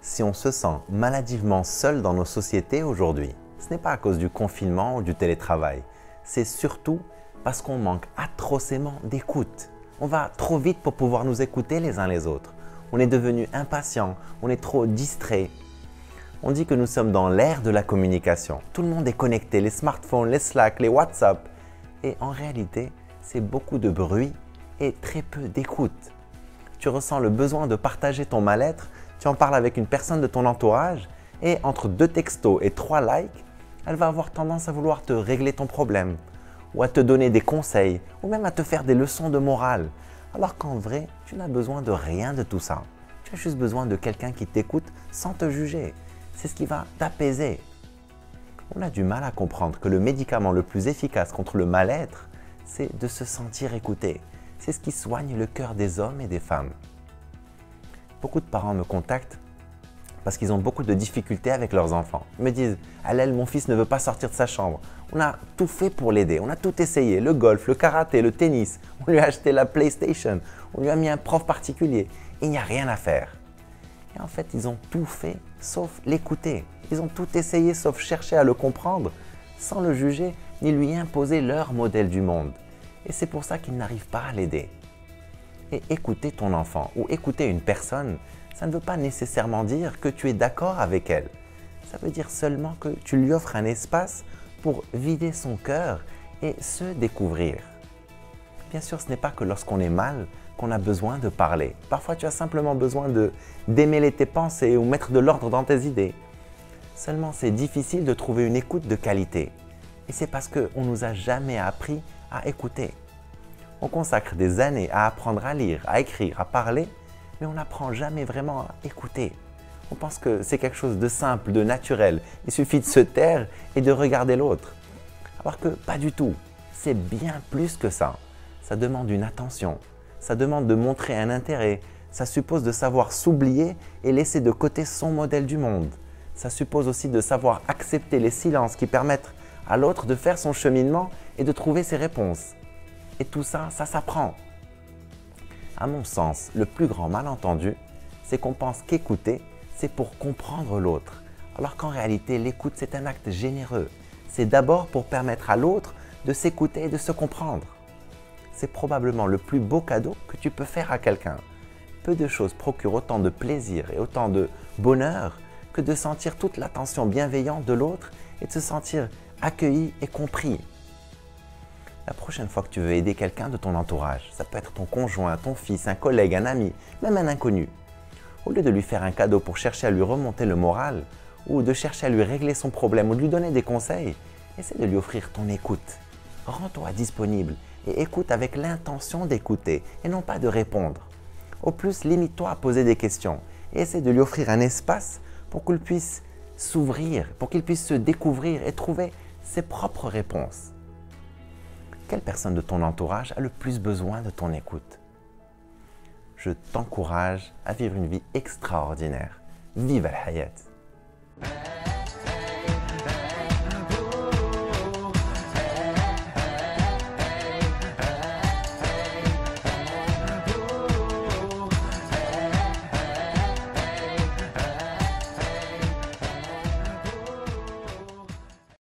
Si on se sent maladivement seul dans nos sociétés aujourd'hui, ce n'est pas à cause du confinement ou du télétravail. C'est surtout parce qu'on manque atrocement d'écoute. On va trop vite pour pouvoir nous écouter les uns les autres. On est devenu impatient, on est trop distrait. On dit que nous sommes dans l'ère de la communication. Tout le monde est connecté, les smartphones, les Slack, les WhatsApp. Et en réalité, c'est beaucoup de bruit et très peu d'écoute. Tu ressens le besoin de partager ton mal-être, tu en parles avec une personne de ton entourage et entre 2 textos et 3 likes, elle va avoir tendance à vouloir te régler ton problème ou à te donner des conseils ou même à te faire des leçons de morale. Alors qu'en vrai, tu n'as besoin de rien de tout ça. Tu as juste besoin de quelqu'un qui t'écoute sans te juger. C'est ce qui va t'apaiser. On a du mal à comprendre que le médicament le plus efficace contre le mal-être, c'est de se sentir écouté. C'est ce qui soigne le cœur des hommes et des femmes. Beaucoup de parents me contactent parce qu'ils ont beaucoup de difficultés avec leurs enfants. Ils me disent « Allel, mon fils ne veut pas sortir de sa chambre. On a tout fait pour l'aider, on a tout essayé, le golf, le karaté, le tennis. On lui a acheté la PlayStation, on lui a mis un prof particulier. Il n'y a rien à faire. » Et en fait, ils ont tout fait sauf l'écouter. Ils ont tout essayé sauf chercher à le comprendre sans le juger ni lui imposer leur modèle du monde. Et c'est pour ça qu'ils n'arrivent pas à l'aider. Et écouter ton enfant ou écouter une personne, ça ne veut pas nécessairement dire que tu es d'accord avec elle. Ça veut dire seulement que tu lui offres un espace pour vider son cœur et se découvrir. Bien sûr, ce n'est pas que lorsqu'on est mal qu'on a besoin de parler. Parfois, tu as simplement besoin de démêler tes pensées ou mettre de l'ordre dans tes idées. Seulement, c'est difficile de trouver une écoute de qualité. Et c'est parce qu'on ne nous a jamais appris à écouter. On consacre des années à apprendre à lire, à écrire, à parler, mais on n'apprend jamais vraiment à écouter. On pense que c'est quelque chose de simple, de naturel. Il suffit de se taire et de regarder l'autre. Alors que pas du tout. C'est bien plus que ça. Ça demande une attention. Ça demande de montrer un intérêt. Ça suppose de savoir s'oublier et laisser de côté son modèle du monde. Ça suppose aussi de savoir accepter les silences qui permettent à l'autre de faire son cheminement et de trouver ses réponses. Et tout ça, ça s'apprend. À mon sens, le plus grand malentendu, c'est qu'on pense qu'écouter, c'est pour comprendre l'autre. Alors qu'en réalité, l'écoute, c'est un acte généreux. C'est d'abord pour permettre à l'autre de s'écouter et de se comprendre. C'est probablement le plus beau cadeau que tu peux faire à quelqu'un. Peu de choses procurent autant de plaisir et autant de bonheur que de sentir toute l'attention bienveillante de l'autre et de se sentir accueilli et compris. La prochaine fois que tu veux aider quelqu'un de ton entourage, ça peut être ton conjoint, ton fils, un collègue, un ami, même un inconnu. Au lieu de lui faire un cadeau pour chercher à lui remonter le moral ou de chercher à lui régler son problème ou de lui donner des conseils, essaie de lui offrir ton écoute. Rends-toi disponible et écoute avec l'intention d'écouter et non pas de répondre. Au plus, limite-toi à poser des questions et essaie de lui offrir un espace pour qu'il puisse s'ouvrir, pour qu'il puisse se découvrir et trouver ses propres réponses. Quelle personne de ton entourage a le plus besoin de ton écoute? Je t'encourage à vivre une vie extraordinaire. Vive al-hayat!